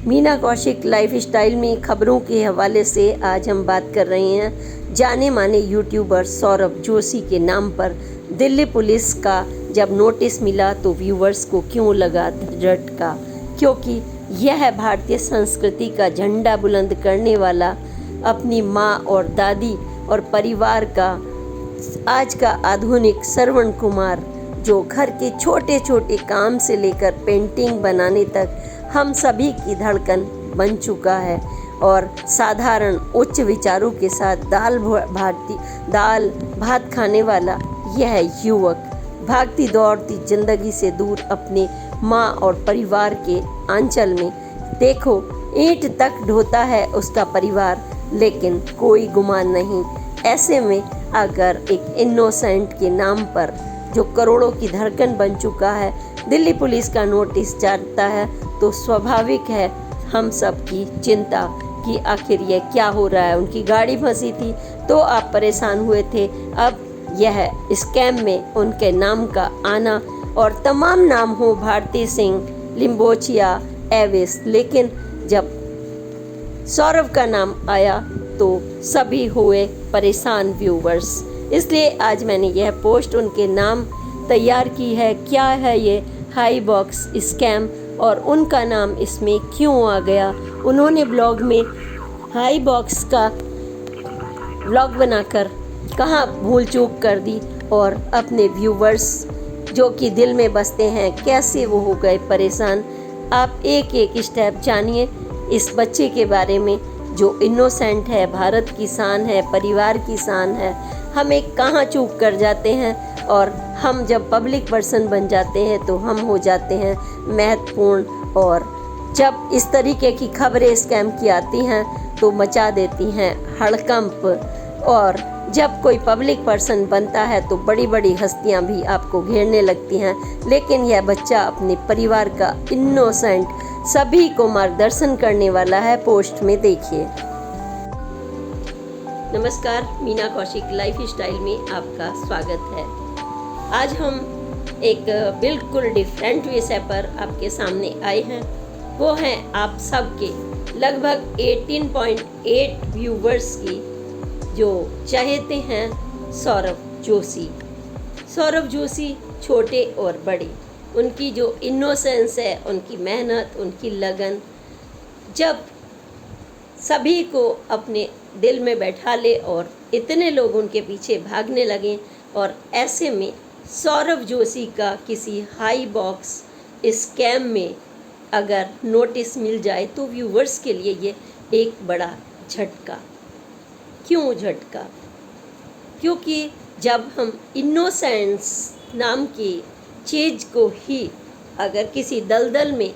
Meena Kaushik lifestyle में खबरों के हवाले से आज हम बात कर रहे हैं जाने माने यूट्यूबर सौरभ जोशी के नाम पर दिल्ली पुलिस का जब नोटिस मिला तो व्यूवर्स को क्यों लगा झटका, क्योंकि यह भारतीय संस्कृति का झंडा बुलंद करने वाला अपनी माँ और दादी और परिवार का आज का आधुनिक श्रवण कुमार, जो घर के छोटे छोटे काम से लेकर पेंटिंग बनाने तक हम सभी की धड़कन बन चुका है और साधारण उच्च विचारों के साथ दाल भात खाने वाला यह युवक भागती दौड़ती जिंदगी से दूर अपने माँ और परिवार के आंचल में देखो ईंट तक ढोता है उसका परिवार, लेकिन कोई गुमान नहीं। ऐसे में अगर एक इनोसेंट के नाम पर जो करोड़ों की धड़कन बन चुका है दिल्ली पुलिस का नोटिस जाता है तो स्वाभाविक है हम सब की चिंता कि आखिर ये क्या हो रहा है। उनकी गाड़ी फंसी थी तो आप परेशान हुए थे, अब यह स्कैम में उनके नाम का आना और तमाम नाम हो भारती सिंह, लिम्बोचिया, एविस, लेकिन जब सौरभ का नाम आया तो सभी हुए परेशान व्यूवर्स। इसलिए आज मैंने यह पोस्ट उनके नाम तैयार की है। क्या है ये हाई बॉक्स स्कैम और उनका नाम इसमें क्यों आ गया। उन्होंने ब्लॉग में हाई बॉक्स का ब्लॉग बनाकर कहाँ भूल चूक कर दी और अपने व्यूवर्स जो कि दिल में बसते हैं कैसे वो हो गए परेशान। आप एक एक स्टेप जानिए इस बच्चे के बारे में जो इनोसेंट है, भारत की शान है, परिवार की शान है। हम एक कहाँ चूक कर जाते हैं और हम जब पब्लिक पर्सन बन जाते हैं तो हम हो जाते हैं महत्वपूर्ण, और जब इस तरीके की खबरें स्कैम की आती हैं तो मचा देती हैं हड़कंप, और जब कोई पब्लिक पर्सन बनता है तो बड़ी बड़ी हस्तियां भी आपको घेरने लगती हैं। लेकिन यह बच्चा अपने परिवार का इनोसेंट सभी को मार्गदर्शन करने वाला है। पोस्ट में देखिए। नमस्कार, मीना कौशिक लाइफस्टाइल में आपका स्वागत है। आज हम एक बिल्कुल डिफरेंट विषय पर आपके सामने आए हैं। वो हैं आप सबके लगभग 18.8 व्यूवर्स की जो चाहते हैं सौरभ जोशी। सौरभ जोशी छोटे और बड़े, उनकी जो इनोसेंस है, उनकी मेहनत, उनकी लगन जब सभी को अपने दिल में बैठा ले और इतने लोग उनके पीछे भागने लगे, और ऐसे में सौरभ जोशी का किसी हाई बॉक्स स्कैम में अगर नोटिस मिल जाए तो व्यूवर्स के लिए ये एक बड़ा झटका। क्यों झटका? क्योंकि जब हम इनोसेंस नाम की चीज़ को ही अगर किसी दलदल में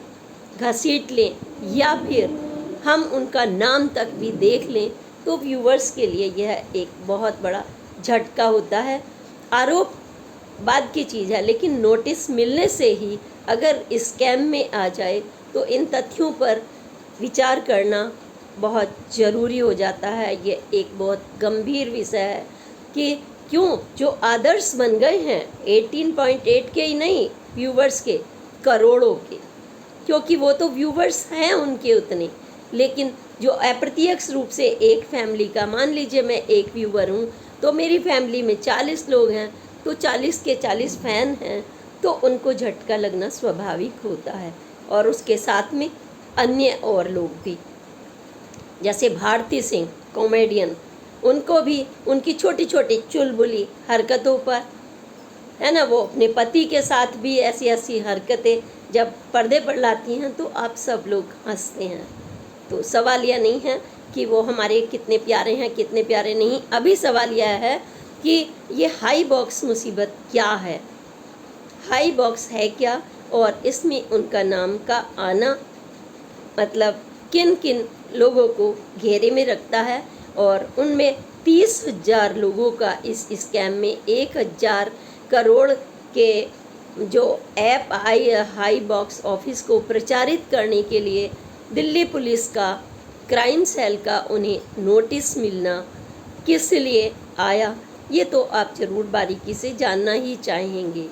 घसीट लें या फिर हम उनका नाम तक भी देख लें तो व्यूवर्स के लिए यह एक बहुत बड़ा झटका होता है। आरोप बाद की चीज़ है, लेकिन नोटिस मिलने से ही अगर स्कैम में आ जाए तो इन तथ्यों पर विचार करना बहुत ज़रूरी हो जाता है। ये एक बहुत गंभीर विषय है कि क्यों जो आदर्श बन गए हैं 18.8 के ही नहीं, व्यूवर्स के करोड़ों के, क्योंकि वो तो व्यूवर्स हैं उनके उतने, लेकिन जो अप्रत्यक्ष रूप से एक फैमिली का, मान लीजिए मैं एक व्यूवर हूँ तो मेरी फैमिली में 40 लोग हैं तो 40 के 40 फैन हैं, तो उनको झटका लगना स्वाभाविक होता है। और उसके साथ में अन्य और लोग भी, जैसे भारती सिंह कॉमेडियन, उनको भी उनकी छोटी छोटी चुलबुली हरकतों पर, है ना, वो अपने पति के साथ भी ऐसी ऐसी हरकतें जब पर्दे पर लाती हैं तो आप सब लोग हंसते हैं। तो सवाल यह नहीं है कि वो हमारे कितने प्यारे हैं कितने प्यारे नहीं, अभी सवाल यह है कि ये हाई बॉक्स मुसीबत क्या है, हाई बॉक्स है क्या, और इसमें उनका नाम का आना मतलब किन किन लोगों को घेरे में रखता है। और उनमें 30,000 लोगों का इस स्कैम में 1,000 करोड़ के जो ऐप हाई बॉक्स ऑफिस को प्रचारित करने के लिए दिल्ली पुलिस का क्राइम सेल का उन्हें नोटिस मिलना किस लिए आया, ये तो आप ज़रूर बारीकी से जानना ही चाहेंगे।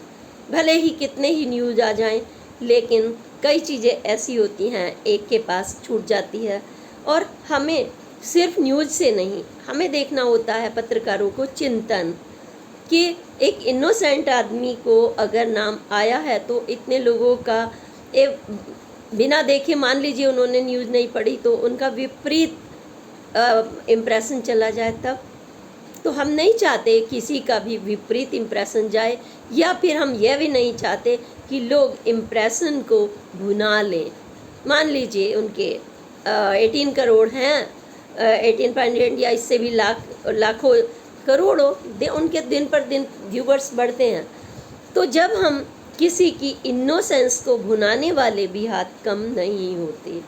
भले ही कितने ही न्यूज़ आ जाएं, लेकिन कई चीज़ें ऐसी होती हैं एक के पास छूट जाती है, और हमें सिर्फ न्यूज़ से नहीं, हमें देखना होता है पत्रकारों को चिंतन कि एक इनोसेंट आदमी को अगर नाम आया है तो इतने लोगों का बिना देखे, मान लीजिए उन्होंने न्यूज़ नहीं पढ़ी तो उनका विपरीत इम्प्रेशन चला जाए तब। तो हम नहीं चाहते किसी का भी विपरीत इम्प्रेशन जाए, या फिर हम यह भी नहीं चाहते कि लोग इम्प्रेशन को भुना लें। मान लीजिए उनके 18 करोड़ हैं, 18 या इससे भी लाखों करोड़ों उनके दिन पर दिन व्यूवर्स बढ़ते हैं। तो जब हम किसी की इनोसेंस को भुनाने वाले भी हाथ कम नहीं होते।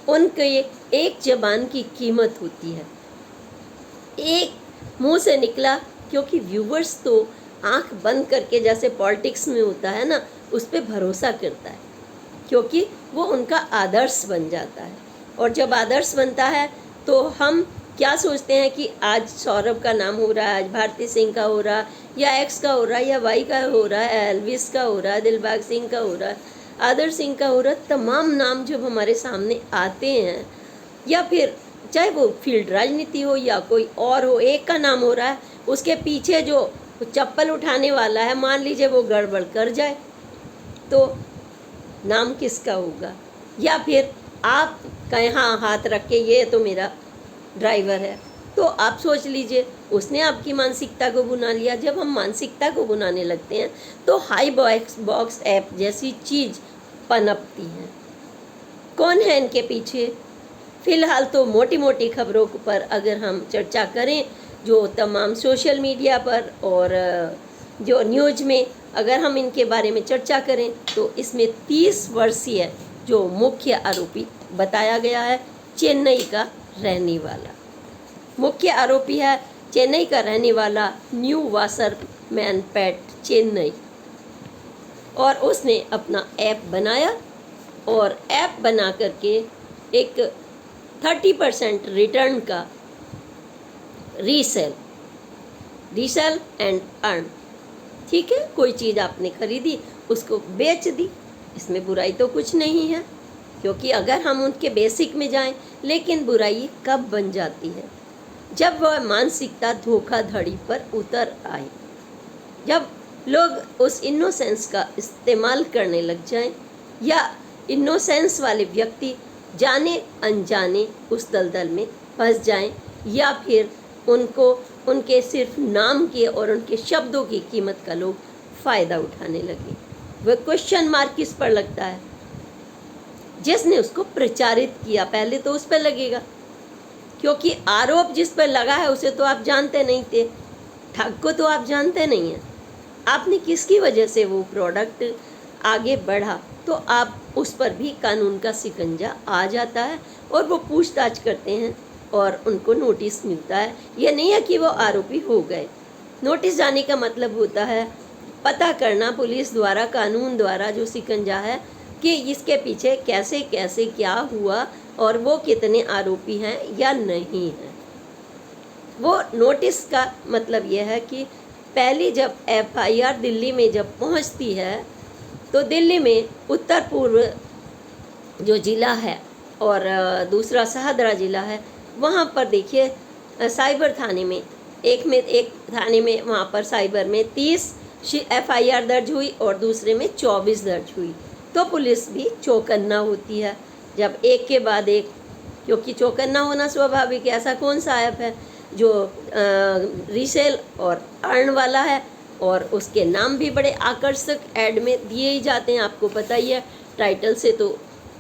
उनके एक जबान की कीमत होती है, एक मुंह से निकला, क्योंकि व्यूवर्स तो आंख बंद करके, जैसे पॉलिटिक्स में होता है ना, उस पर भरोसा करता है, क्योंकि वो उनका आदर्श बन जाता है। और जब आदर्श बनता है तो हम क्या सोचते हैं कि आज सौरभ का नाम हो रहा है, आज भारती सिंह का हो रहा है, या एक्स का हो रहा है, या वाई का हो रहा है, एलविस का हो रहा है, दिलबाग सिंह का हो रहा है, आदर सिंह का हो रहा है। तमाम नाम जब हमारे सामने आते हैं, या फिर चाहे वो फील्ड राजनीति हो या कोई और हो, एक का नाम हो रहा है, उसके पीछे जो चप्पल उठाने वाला है, मान लीजिए वो गड़बड़ कर जाए तो नाम किसका होगा? या फिर आप कहें हाँ हाथ रख के ये तो मेरा ड्राइवर है, तो आप सोच लीजिए उसने आपकी मानसिकता को बुना लिया। जब हम मानसिकता को बुनाने लगते हैं तो हाई बॉक्स ऐप जैसी चीज़ पनपती है। कौन है इनके पीछे? फ़िलहाल तो मोटी मोटी खबरों पर अगर हम चर्चा करें, जो तमाम सोशल मीडिया पर और जो न्यूज़ में अगर हम इनके बारे में चर्चा करें तो इसमें 30 वर्षीय जो मुख्य आरोपी बताया गया है, चेन्नई का रहने वाला मुख्य आरोपी है, चेन्नई का रहने वाला न्यू वासरमैनपेट चेन्नई। और उसने अपना ऐप बनाया, और ऐप बना करके एक 30% रिटर्न का रीसेल एंड अर्न, ठीक है, कोई चीज़ आपने खरीदी उसको बेच दी, इसमें बुराई तो कुछ नहीं है, क्योंकि अगर हम उनके बेसिक में जाएं। लेकिन बुराई कब बन जाती है? जब वह मानसिकता धोखाधड़ी पर उतर आए, जब लोग उस इनोसेंस का इस्तेमाल करने लग जाएं, या इनोसेंस वाले व्यक्ति जाने अनजाने उस दलदल में फंस जाएं, या फिर उनको उनके सिर्फ नाम के और उनके शब्दों की कीमत का लोग फ़ायदा उठाने लगे। वह क्वेश्चन मार्क किस पर लगता है? जिसने उसको प्रचारित किया, पहले तो उस पर लगेगा, क्योंकि आरोप जिस पर लगा है उसे तो आप जानते नहीं थे, ठग को तो आप जानते नहीं हैं। आपने किसकी वजह से वो प्रोडक्ट आगे बढ़ा, तो आप उस पर भी कानून का शिकंजा आ जाता है, और वो पूछताछ करते हैं और उनको नोटिस मिलता है। ये नहीं है कि वो आरोपी हो गए। नोटिस जाने का मतलब होता है पता करना पुलिस द्वारा, कानून द्वारा जो शिकंजा है कि इसके पीछे कैसे कैसे क्या हुआ और वो कितने आरोपी हैं या नहीं हैं। वो नोटिस का मतलब यह है कि पहली जब एफआईआर दिल्ली में जब पहुंचती है, तो दिल्ली में उत्तर पूर्व जो ज़िला है और दूसरा शाहदरा ज़िला है, वहाँ पर देखिए साइबर थाने में एक थाने में वहाँ पर साइबर में 30 एफआईआर दर्ज हुई और दूसरे में 24 दर्ज हुई। तो पुलिस भी चौकन्ना होती है जब एक के बाद एक, क्योंकि चौकन्ना होना स्वाभाविक है। ऐसा कौन सा ऐप है जो रीसेल और अर्न वाला है, और उसके नाम भी बड़े आकर्षक ऐड में दिए ही जाते हैं। आपको पता ही है, टाइटल से तो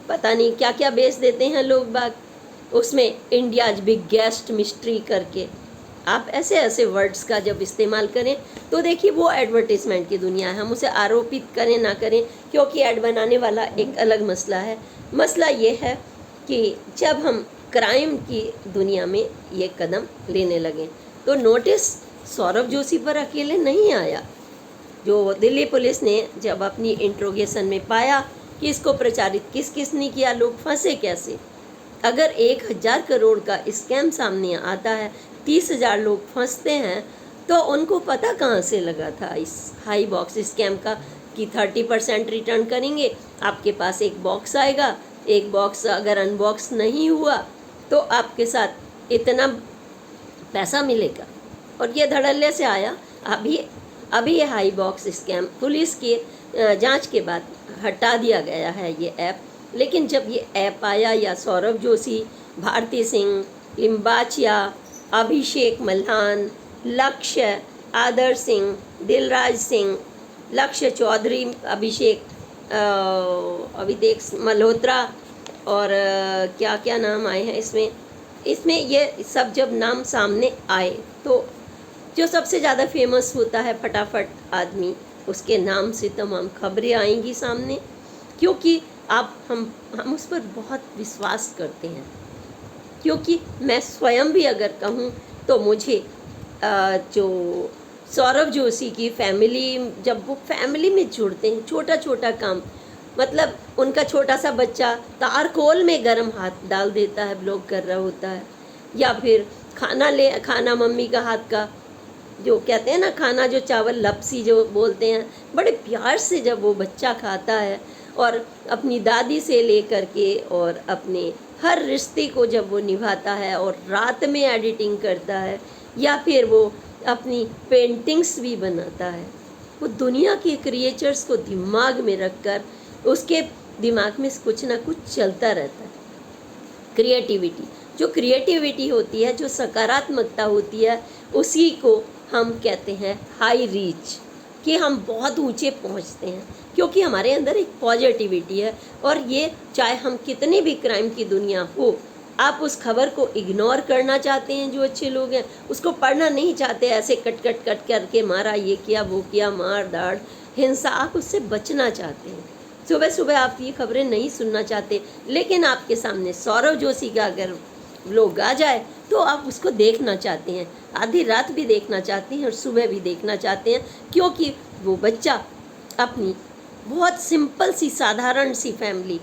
पता नहीं क्या क्या बेच देते हैं लोग बाग। उसमें इंडियाज बिगेस्ट मिस्ट्री करके आप ऐसे ऐसे वर्ड्स का जब इस्तेमाल करें तो देखिए वो एडवर्टीज़मेंट की दुनिया है। हम उसे आरोपित करें ना करें, क्योंकि ऐड बनाने वाला एक अलग मसला है। मसला ये है कि जब हम क्राइम की दुनिया में ये कदम लेने लगें, तो नोटिस सौरभ जोशी पर अकेले नहीं आया। जो दिल्ली पुलिस ने जब अपनी इंट्रोगेशन में पाया कि इसको प्रचारित किस किस ने किया, लोग फंसे कैसे। अगर 1000 करोड़ का स्कैम सामने आता है, 30,000 लोग फंसते हैं, तो उनको पता कहाँ से लगा था इस हाई बॉक्स स्कैम का कि 30% रिटर्न करेंगे, आपके पास एक बॉक्स आएगा, एक बॉक्स अगर अनबॉक्स नहीं हुआ तो आपके साथ इतना पैसा मिलेगा। और ये धड़ल्ले से आया। अभी ये हाई बॉक्स स्कैम पुलिस की जांच के बाद हटा दिया गया है ये ऐप। लेकिन जब ये ऐप आया, या सौरभ जोशी, भारती सिंह, लिम्बाचिया, अभिषेक मल्हान, लक्ष्य, आदर सिंह, दिलराज सिंह, लक्ष्य चौधरी, अभिषेक मल्होत्रा और क्या क्या नाम आए हैं इसमें ये सब जब नाम सामने आए तो जो सबसे ज़्यादा फेमस होता है फटाफट आदमी, उसके नाम से तमाम खबरें आएंगी सामने, क्योंकि हम उस पर बहुत विश्वास करते हैं। क्योंकि मैं स्वयं भी अगर कहूँ तो मुझे जो सौरभ जोशी की फैमिली, जब वो फैमिली में जुड़ते हैं, छोटा छोटा काम, मतलब उनका छोटा सा बच्चा तारकोल में गर्म हाथ डाल देता है, ब्लॉग कर रहा होता है, या फिर खाना मम्मी का हाथ का, जो कहते हैं ना खाना, जो चावल लपसी जो बोलते हैं, बड़े प्यार से जब वो बच्चा खाता है, और अपनी दादी से लेकर के और अपने हर रिश्ते को जब वो निभाता है, और रात में एडिटिंग करता है, या फिर वो अपनी पेंटिंग्स भी बनाता है, वो दुनिया के क्रिएचर्स को दिमाग में रखकर उसके दिमाग में कुछ ना कुछ चलता रहता है। क्रिएटिविटी होती है, जो सकारात्मकता होती है, उसी को हम कहते हैं हाई रीच, कि हम बहुत ऊंचे पहुंचते हैं, क्योंकि हमारे अंदर एक पॉजिटिविटी है। और ये चाहे हम कितनी भी क्राइम की दुनिया हो, आप उस खबर को इग्नोर करना चाहते हैं, जो अच्छे लोग हैं उसको पढ़ना नहीं चाहते, ऐसे कट करके मारा, ये किया, वो किया, मार दाड़, हिंसा, आप उससे बचना चाहते हैं। सुबह सुबह आप ये खबरें नहीं सुनना चाहते, लेकिन आपके सामने सौरभ जोशी का अगर लोग आ जाए तो आप उसको देखना चाहते हैं, आधी रात भी देखना चाहते हैं और सुबह भी देखना चाहते हैं, क्योंकि वो बच्चा अपनी बहुत सिंपल सी साधारण सी फैमिली,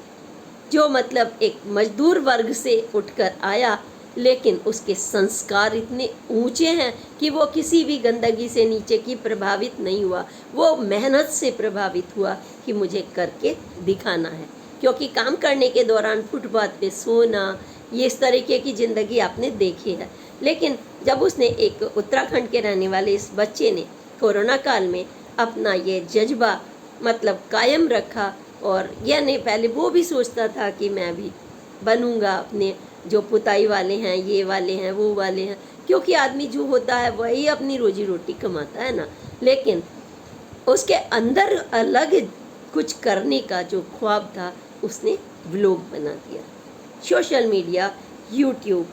जो मतलब एक मजदूर वर्ग से उठकर आया, लेकिन उसके संस्कार इतने ऊंचे हैं कि वो किसी भी गंदगी से नीचे की प्रभावित नहीं हुआ, वो मेहनत से प्रभावित हुआ कि मुझे करके दिखाना है। क्योंकि काम करने के दौरान फुटपाथ पे सोना, ये इस तरीके की ज़िंदगी आपने देखी है। लेकिन जब उसने, एक उत्तराखंड के रहने वाले इस बच्चे ने कोरोना काल में अपना ये जज्बा मतलब कायम रखा, और यह नहीं, पहले वो भी सोचता था कि मैं भी बनूंगा, अपने जो पुताई वाले हैं, ये वाले हैं, वो वाले हैं, क्योंकि आदमी जो होता है वही अपनी रोजी रोटी कमाता है ना। लेकिन उसके अंदर अलग कुछ करने का जो ख्वाब था, उसने व्लॉग बना दिया। सोशल मीडिया, यूट्यूब,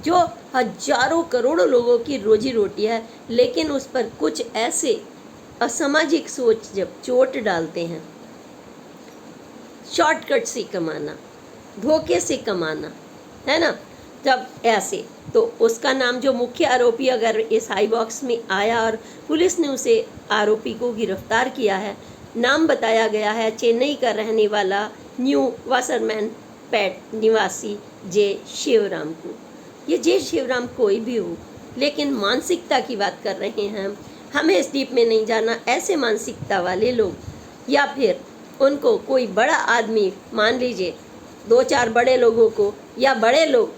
जो हजारों करोड़ों लोगों की रोजी रोटी है, लेकिन उस पर कुछ ऐसे असामाजिक सोच जब चोट डालते हैं, शॉर्टकट से कमाना, धोखे से कमाना, है ना, जब ऐसे, तो उसका नाम, जो मुख्य आरोपी अगर इस हाई बॉक्स में आया और पुलिस ने उसे, आरोपी को गिरफ्तार किया है, नाम बताया गया है चेन्नई का रहने वाला न्यू वासरमैन पेट निवासी जे शिवराम को। ये जे शिवराम कोई भी हो, लेकिन मानसिकता की बात कर रहे हैं हमें इस डीप में नहीं जाना। ऐसे मानसिकता वाले लोग, या फिर उनको कोई बड़ा आदमी, मान लीजिए 2-4 बड़े लोगों को, या बड़े लोग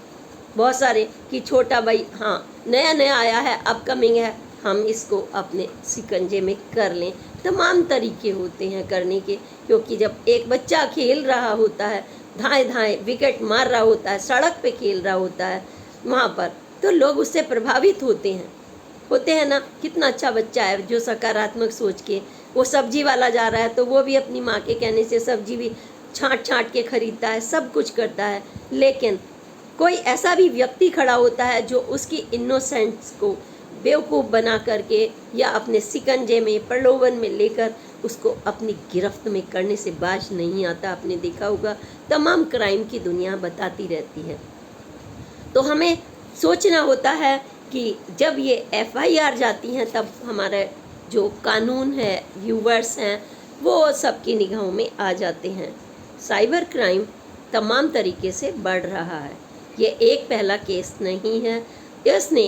बहुत सारे, कि छोटा भाई हाँ नया आया है, अपकमिंग है, हम इसको अपने शिकंजे में कर लें। तमाम तरीके होते हैं करने के, क्योंकि जब एक बच्चा खेल रहा होता है, धाए विकेट मार रहा होता है, सड़क पे खेल रहा होता है वहाँ पर, तो लोग उससे प्रभावित होते हैं ना। कितना अच्छा बच्चा है जो सकारात्मक सोच के, वो सब्जी वाला जा रहा है तो वो भी अपनी माँ के कहने से सब्जी भी छाँट के खरीदता है, सब कुछ करता है। लेकिन कोई ऐसा भी व्यक्ति खड़ा होता है जो उसकी इनोसेंस को बेवकूफ़ बना करके, या अपने शिकंजे में, प्रलोभन में लेकर उसको अपनी गिरफ्त में करने से बाज नहीं आता। आपने देखा होगा तमाम क्राइम की दुनिया बताती रहती है। तो हमें सोचना होता है कि जब ये FIR जाती हैं, तब हमारा जो कानून है, व्यूवर्स हैं, वो सबकी निगाहों में आ जाते हैं। साइबर क्राइम तमाम तरीके से बढ़ रहा है। ये एक पहला केस नहीं है, इसने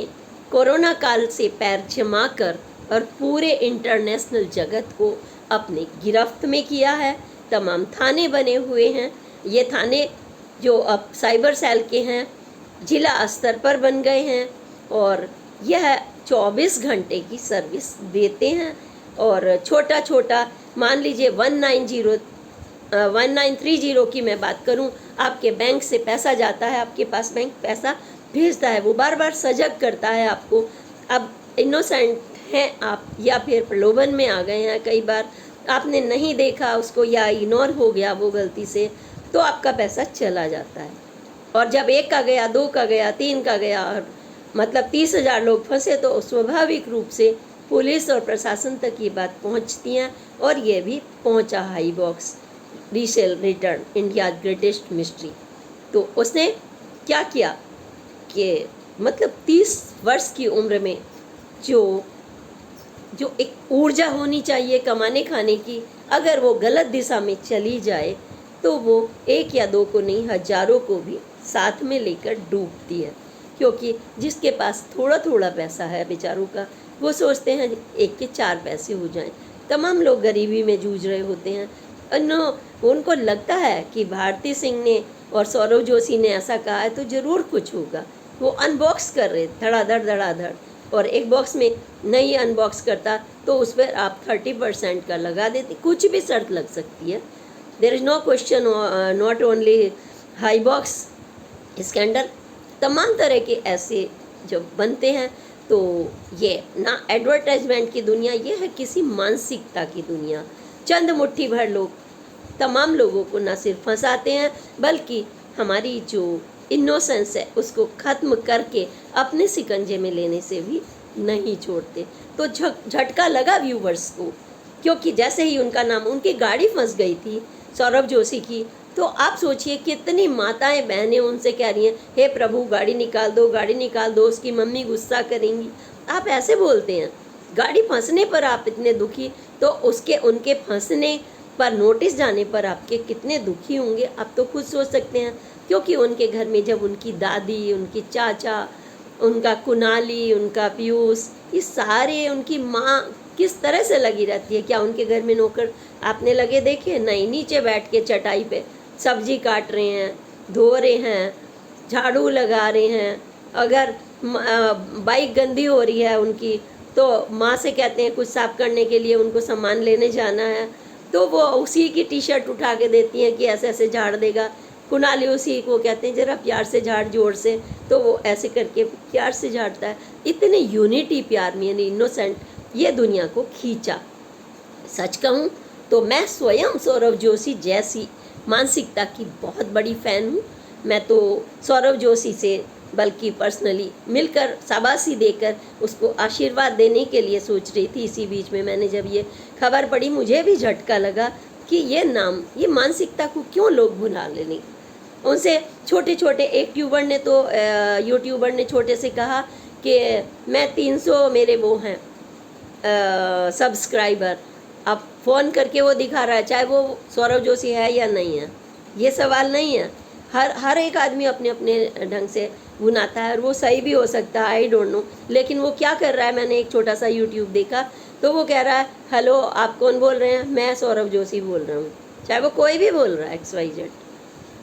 कोरोना काल से पैर जमा कर और पूरे इंटरनेशनल जगत को अपने गिरफ्त में किया है। तमाम थाने बने हुए हैं। ये थाने जो अब साइबर सेल के हैं, जिला स्तर पर बन गए हैं और यह 24 घंटे की सर्विस देते हैं। और छोटा छोटा मान लीजिए 1930 की मैं बात करूं, आपके बैंक से पैसा जाता है, आपके पास बैंक पैसा भेजता है, वो बार बार सजग करता है आपको। अब इनोसेंट हैं आप या फिर प्रलोभन में आ गए हैं, कई बार आपने नहीं देखा उसको या इग्नोर हो गया वो गलती से, तो आपका पैसा चला जाता है। और जब 1 का गया, 2 का गया, 3 का गया और मतलब 30,000 लोग फंसे, तो स्वाभाविक रूप से पुलिस और प्रशासन तक ये बात पहुंचती हैं। और ये भी पहुंचा high box resale return India greatest mystery. तो उसने क्या किया कि मतलब 30 वर्ष की उम्र में जो एक ऊर्जा होनी चाहिए कमाने खाने की, अगर वो गलत दिशा में चली जाए तो वो 1 या 2 को नहीं, हजारों को भी साथ में लेकर डूबती है। क्योंकि जिसके पास थोड़ा थोड़ा पैसा है बेचारों का, वो सोचते हैं 1 के 4 पैसे हो जाएं। तमाम लोग गरीबी में जूझ रहे होते हैं। उनको लगता है कि भारती सिंह ने और सौरव जोशी ने ऐसा कहा है तो ज़रूर कुछ होगा। वो अनबॉक्स कर रहे धड़ाधड़ धड़ाधड़, और एक बॉक्स में नहीं अनबॉक्स करता तो उस पर आप 30% का लगा देते। कुछ भी शर्त लग सकती है। There is no question, not only high box scandal, तमाम तरह के ऐसे जब बनते हैं तो ये ना एडवर्टाइजमेंट की दुनिया, ये है किसी मानसिकता की दुनिया। चंद मुट्ठी भर लोग तमाम लोगों को ना सिर्फ फंसाते हैं बल्कि हमारी जो इनोसेंस है उसको ख़त्म करके अपने शिकंजे में लेने से भी नहीं छोड़ते। तो झटका लगा व्यूवर्स को, क्योंकि जैसे ही उनका नाम, उनकी गाड़ी फंस गई थी सौरव जोशी की, तो आप सोचिए कितनी माताएं बहनें उनसे कह रही हैं, हे प्रभु गाड़ी निकाल दो, गाड़ी निकाल दो, उसकी मम्मी गुस्सा करेंगी। आप ऐसे बोलते हैं, गाड़ी फंसने पर आप इतने दुखी, तो उनके फंसने पर नोटिस जाने पर आपके कितने दुखी होंगे आप तो खुद सोच सकते हैं। क्योंकि उनके घर में जब उनकी दादी, उनकी चाचा, उनका कुनाली, उनका पीयूष, ये सारे, उनकी माँ किस तरह से लगी रहती है। क्या उनके घर में नौकर आपने लगे देखे? नहीं, नीचे बैठ के चटाई पे सब्जी काट रहे हैं, धो रहे हैं, झाड़ू लगा रहे हैं। अगर बाइक गंदी हो रही है उनकी तो माँ से कहते हैं कुछ साफ करने के लिए, उनको सामान लेने जाना है तो वो उसी की टी-शर्ट उठा के देती हैं कि ऐसे ऐसे झाड़ देगा। कुनाली उसी को कहते हैं जरा प्यार से झाड़ जोर से, तो वो ऐसे करके प्यार से झाड़ता है। इतने यूनिटी प्यार में यानी इनोसेंट ये दुनिया को खींचा। सच कहूँ तो मैं स्वयं सौरव जोशी जैसी मानसिकता की बहुत बड़ी फ़ैन हूँ। मैं तो सौरव जोशी से बल्कि पर्सनली मिलकर शाबाशी देकर उसको आशीर्वाद देने के लिए सोच रही थी। इसी बीच में मैंने जब ये खबर पढ़ी मुझे भी झटका लगा कि ये नाम, ये मानसिकता को क्यों लोग भुला लेने। उनसे छोटे छोटे एक यूट्यूबर ने छोटे से कहा कि मैं 300 मेरे वो हैं सब्सक्राइबर। अब फ़ोन करके वो दिखा रहा है, चाहे वो सौरव जोशी है या नहीं है, ये सवाल नहीं है। हर एक आदमी अपने अपने ढंग से भुनाता है और वो सही भी हो सकता है, आई डोंट नो। लेकिन वो क्या कर रहा है, मैंने एक छोटा सा यूट्यूब देखा तो वो कह रहा है, हेलो आप कौन बोल रहे हैं? मैं सौरव जोशी बोल रहा हूँ। चाहे वो कोई भी बोल रहा है, XYZ।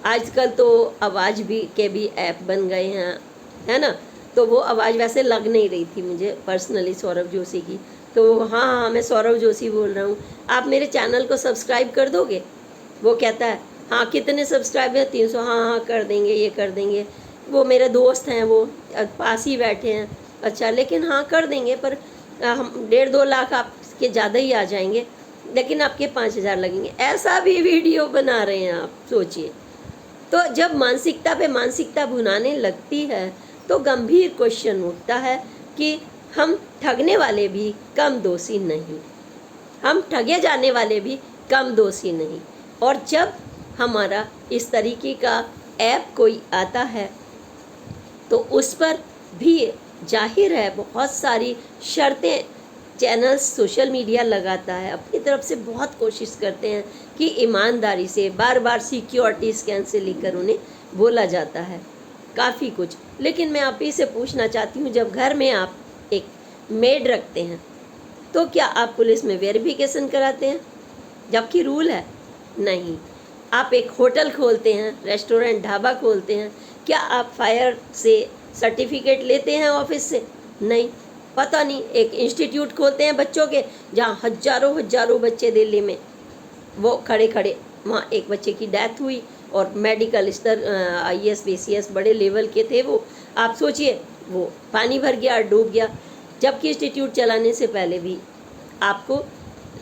आजकल तो आवाज़ के भी ऐप बन गए हैं, है ना। तो वो आवाज़ वैसे लग नहीं रही थी मुझे पर्सनली सौरव जोशी की। तो हाँ, मैं सौरव जोशी बोल रहा हूँ, आप मेरे चैनल को सब्सक्राइब कर दोगे? वो कहता है हाँ, कितने सब्सक्राइबर? 300। हाँ कर देंगे, ये कर देंगे। वो मेरे दोस्त हैं, वो पास ही बैठे हैं। अच्छा, लेकिन हाँ कर देंगे, पर हम 1.5-2 लाख आपके ज़्यादा ही आ जाएंगे, लेकिन आपके 5,000 लगेंगे। ऐसा भी वीडियो बना रहे हैं आप, सोचिए। तो जब मानसिकता पे मानसिकता भुनाने लगती है तो गंभीर क्वेश्चन उठता है कि हम ठगने वाले भी कम दोषी नहीं, हम ठगे जाने वाले भी कम दोषी नहीं। और जब हमारा इस तरीके का ऐप कोई आता है तो उस पर भी जाहिर है बहुत सारी शर्तें चैनल्स, सोशल मीडिया लगाता है, अपनी तरफ से बहुत कोशिश करते हैं कि ईमानदारी से, बार बार सिक्योरिटी स्कैन से लेकर उन्हें बोला जाता है काफ़ी कुछ। लेकिन मैं आप ही से पूछना चाहती हूँ, जब घर में आप एक मेड रखते हैं तो क्या आप पुलिस में वेरिफिकेशन कराते हैं? जबकि रूल है नहीं। आप एक होटल खोलते हैं, रेस्टोरेंट, ढाबा खोलते हैं, क्या आप फायर से सर्टिफिकेट लेते हैं ऑफिस से? नहीं। पता नहीं, एक इंस्टीट्यूट खोलते हैं बच्चों के, जहाँ हजारों हजारों बच्चे दिल्ली में वो खड़े खड़े, वहाँ एक बच्चे की डेथ हुई और मेडिकल स्तर IAS BCS बड़े लेवल के थे वो, आप सोचिए, वो पानी भर गया, डूब गया। जबकि इंस्टीट्यूट चलाने से पहले भी आपको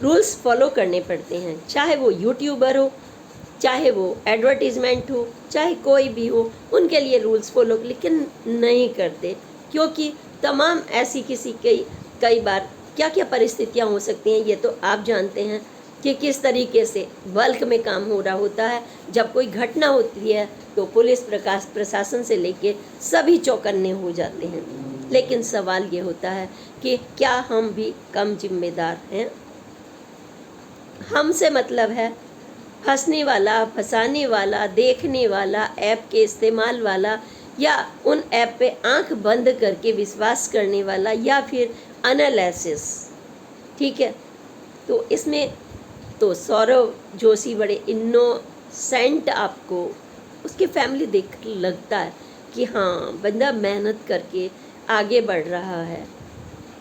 रूल्स फॉलो करने पड़ते हैं, चाहे वो यूट्यूबर हो, चाहे वो एडवर्टीजमेंट हो, चाहे कोई भी हो, उनके लिए रूल्स फॉलो, लेकिन नहीं करते। क्योंकि तमाम ऐसी कई बार क्या क्या परिस्थितियां हो सकती हैं, ये तो आप जानते हैं कि किस तरीके से बल्क में काम हो रहा होता है। जब कोई घटना होती है तो पुलिस प्रशासन से लेके सभी चौकन्ने हो जाते हैं। लेकिन सवाल ये होता है कि क्या हम भी कम जिम्मेदार हैं? हमसे मतलब है हंसने वाला, फंसाने वाला, देखने वाला, ऐप के इस्तेमाल वाला, या उन ऐप पे आंख बंद करके विश्वास करने वाला, या फिर एनालिसिस। ठीक है, तो इसमें तो सौरव जोशी बड़े इनोसेंट, आपको उसकी फैमिली देख लगता है कि हाँ, बंदा मेहनत करके आगे बढ़ रहा है,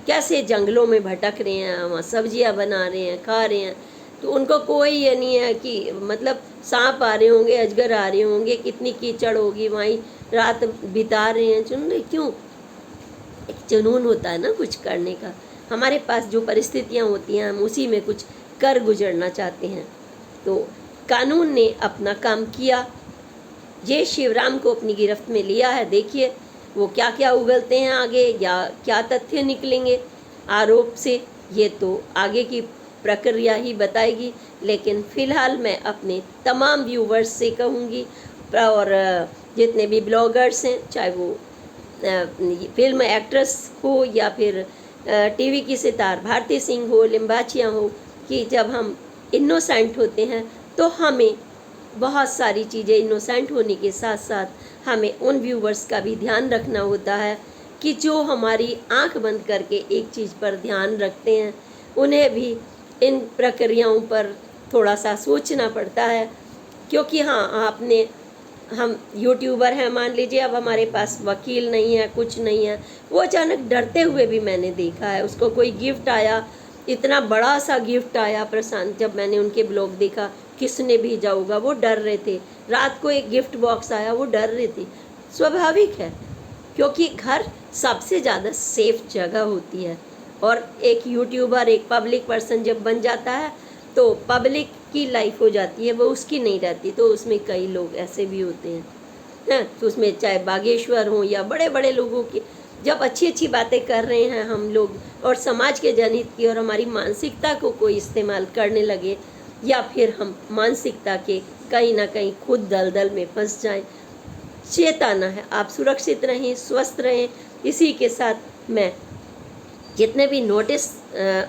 कैसे जंगलों में भटक रहे हैं, वहाँ सब्जियाँ बना रहे हैं, खा रहे हैं, तो उनको कोई ये नहीं है कि मतलब सांप आ रहे होंगे, अजगर आ रहे होंगे, कितनी कीचड़ होगी, वहीं रात बिता रहे हैं। चुन रहे क्यों? एक जुनून होता है ना कुछ करने का। हमारे पास जो परिस्थितियाँ होती हैं, हम उसी में कुछ कर गुजरना चाहते हैं। तो कानून ने अपना काम किया, जय शिवराम को अपनी गिरफ्त में लिया है। देखिए वो क्या क्या उगलते हैं आगे, या क्या तथ्य निकलेंगे आरोप से, ये तो आगे की प्रक्रिया ही बताएगी। लेकिन फ़िलहाल मैं अपने तमाम व्यूवर्स से कहूँगी, और जितने भी ब्लॉगर्स हैं, चाहे वो फिल्म एक्ट्रेस हो या फिर टीवी की सितार भारती सिंह हो, लिम्बाचिया हो, कि जब हम इनोसेंट होते हैं तो हमें बहुत सारी चीज़ें, इनोसेंट होने के साथ साथ हमें उन व्यूवर्स का भी ध्यान रखना होता है कि जो हमारी आंख बंद करके एक चीज़ पर ध्यान रखते हैं, उन्हें भी इन प्रक्रियाओं पर थोड़ा सा सोचना पड़ता है। क्योंकि हाँ, हम यूट्यूबर हैं, मान लीजिए, अब हमारे पास वकील नहीं है, कुछ नहीं है, वो अचानक डरते हुए भी मैंने देखा है। उसको कोई गिफ्ट आया, इतना बड़ा सा गिफ्ट आया प्रशांत, जब मैंने उनके ब्लॉग देखा, किसने भेजा होगा, वो डर रहे थे। रात को एक गिफ्ट बॉक्स आया, वो डर रहे थे। स्वाभाविक है, क्योंकि घर सबसे ज़्यादा सेफ जगह होती है। और एक यूट्यूबर, एक पब्लिक पर्सन जब बन जाता है तो पब्लिक की लाइफ हो जाती है, वो उसकी नहीं रहती। तो उसमें कई लोग ऐसे भी होते हैं, तो उसमें चाहे बागेश्वर हों या बड़े बड़े लोगों की, जब अच्छी अच्छी बातें कर रहे हैं हम लोग और समाज के जनहित की, और हमारी मानसिकता को कोई इस्तेमाल करने लगे, या फिर हम मानसिकता के कहीं ना कहीं खुद दलदल में फंस जाएं, चेताना है। आप सुरक्षित रहें, स्वस्थ रहें। इसी के साथ मैं जितने भी नोटिस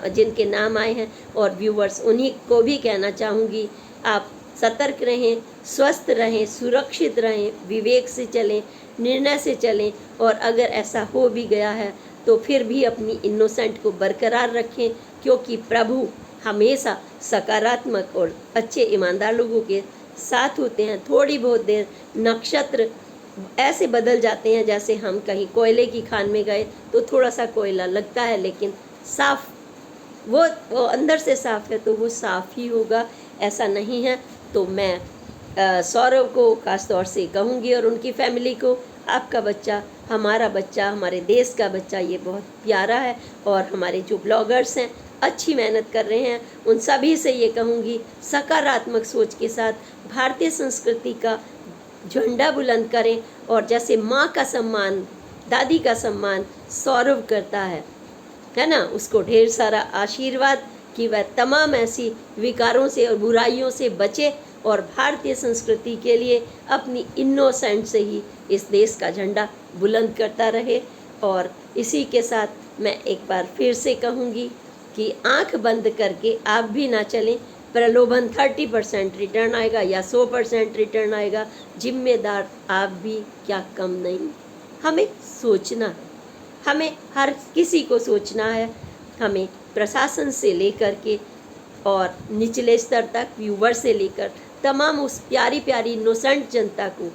जिनके नाम आए हैं और व्यूवर्स, उन्हीं को भी कहना चाहूँगी, आप सतर्क रहें, स्वस्थ रहें, सुरक्षित रहें, विवेक से चलें, निर्णय से चलें। और अगर ऐसा हो भी गया है तो फिर भी अपनी इनोसेंट को बरकरार रखें, क्योंकि प्रभु हमेशा सकारात्मक और अच्छे ईमानदार लोगों के साथ होते हैं। थोड़ी बहुत देर नक्षत्र ऐसे बदल जाते हैं, जैसे हम कहीं कोयले की खान में गए तो थोड़ा सा कोयला लगता है, लेकिन साफ वो अंदर से साफ है तो वो साफ ही होगा, ऐसा नहीं है। तो मैं सौरव को खास तौर से कहूँगी और उनकी फैमिली को, आपका बच्चा, हमारा बच्चा, हमारे देश का बच्चा, ये बहुत प्यारा है। और हमारे जो ब्लॉगर्स हैं, अच्छी मेहनत कर रहे हैं, उन सभी से ये कहूँगी, सकारात्मक सोच के साथ भारतीय संस्कृति का झंडा बुलंद करें। और जैसे माँ का सम्मान, दादी का सम्मान सौरव करता है ना, उसको ढेर सारा आशीर्वाद कि वह तमाम ऐसी विकारों से और बुराइयों से बचे और भारतीय संस्कृति के लिए अपनी इनोसेंट से ही इस देश का झंडा बुलंद करता रहे। और इसी के साथ मैं एक बार फिर से कहूँगी कि आंख बंद करके आप भी ना चलें। प्रलोभन 30% रिटर्न आएगा या 100% रिटर्न आएगा, जिम्मेदार आप भी क्या कम नहीं। हमें सोचना है, हमें हर किसी को सोचना है, हमें प्रशासन से लेकर के और निचले स्तर तक व्यूवर से लेकर तमाम उस प्यारी प्यारी इनोसेंट जनता को,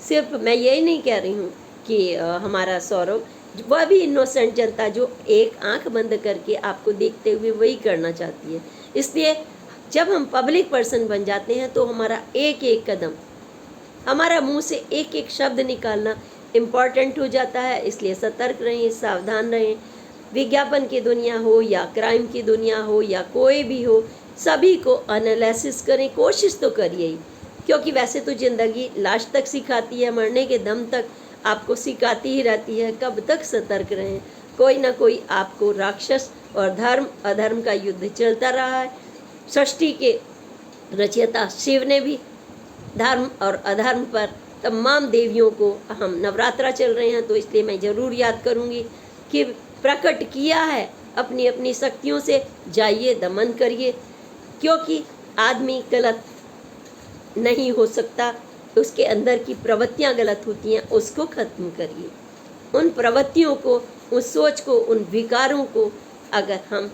सिर्फ मैं यही नहीं कह रही हूँ कि हमारा सौरभ, वह भी इनोसेंट जनता जो एक आंख बंद करके आपको देखते हुए वही करना चाहती है। इसलिए जब हम पब्लिक पर्सन बन जाते हैं तो हमारा एक एक कदम, हमारा मुंह से एक एक शब्द निकालना इम्पॉर्टेंट हो जाता है। इसलिए सतर्क रहें, सावधान रहें। विज्ञापन की दुनिया हो या क्राइम की दुनिया हो या कोई भी हो, सभी को एनालिसिस करें, कोशिश तो करिए ही, क्योंकि वैसे तो ज़िंदगी लास्ट तक सिखाती है, मरने के दम तक आपको सिखाती ही रहती है। कब तक सतर्क रहें, कोई ना कोई आपको राक्षस और धर्म अधर्म का युद्ध चलता रहा है। सृष्टि के रचयिता शिव ने भी धर्म और अधर्म पर तमाम देवियों को, हम नवरात्रा चल रहे हैं तो इसलिए मैं ज़रूर याद करूँगी कि प्रकट किया है, अपनी अपनी शक्तियों से जाइए, दमन करिए, क्योंकि आदमी गलत नहीं हो सकता, उसके अंदर की प्रवृत्तियां गलत होती हैं, उसको ख़त्म करिए। उन प्रवृत्तियों को, उस सोच को, उन विकारों को अगर हम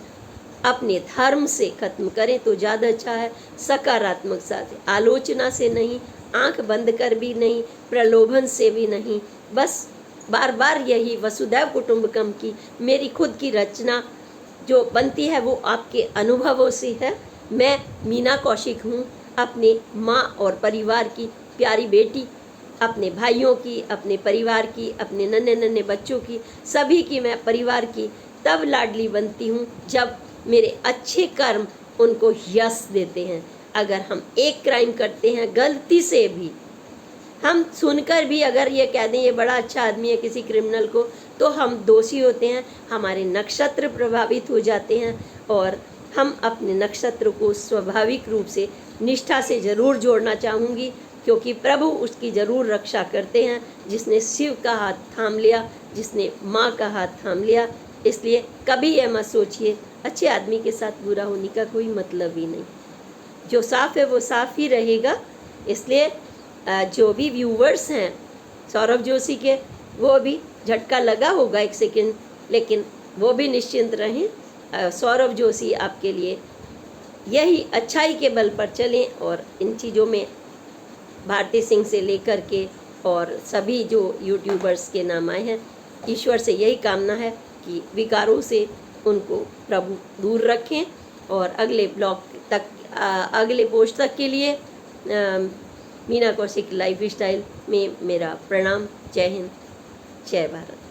अपने धर्म से ख़त्म करें तो ज़्यादा अच्छा है। सकारात्मक साथ, आलोचना से नहीं, आंख बंद कर भी नहीं, प्रलोभन से भी नहीं, बस बार बार यही वसुधैव कुटुंबकम की मेरी खुद की रचना जो बनती है वो आपके अनुभवों से है। मैं मीना कौशिक हूँ, अपने माँ और परिवार की प्यारी बेटी, अपने भाइयों की, अपने परिवार की, अपने नन्हे नन्हे बच्चों की, सभी की मैं परिवार की तब लाडली बनती हूँ जब मेरे अच्छे कर्म उनको यश देते हैं। अगर हम एक क्राइम करते हैं गलती से भी, हम सुनकर भी अगर ये कह दें ये बड़ा अच्छा आदमी है किसी क्रिमिनल को, तो हम दोषी होते हैं, हमारे नक्षत्र प्रभावित हो जाते हैं और हम अपने नक्षत्र को स्वाभाविक रूप से निष्ठा से ज़रूर जोड़ना चाहूँगी, क्योंकि प्रभु उसकी ज़रूर रक्षा करते हैं जिसने शिव का हाथ थाम लिया, जिसने माँ का हाथ थाम लिया। इसलिए कभी ये मत सोचिए अच्छे आदमी के साथ बुरा होने का कोई मतलब ही नहीं, जो साफ़ है वो साफ़ ही रहेगा। इसलिए जो भी व्यूवर्स हैं सौरभ जोशी के, वो भी झटका लगा होगा एक सेकंड, लेकिन वो भी निश्चिंत रहें। सौरभ जोशी आपके लिए यही अच्छाई के बल पर चलें और इन चीज़ों में भारती सिंह से लेकर के और सभी जो यूट्यूबर्स के नाम आए हैं, ईश्वर से यही कामना है कि विकारों से उनको प्रभु दूर रखें। और अगले ब्लॉग तक, अगले पोस्ट तक के लिए मीना कौशिक लाइफ स्टाइल में मेरा प्रणाम। जय हिंद, जय भारत।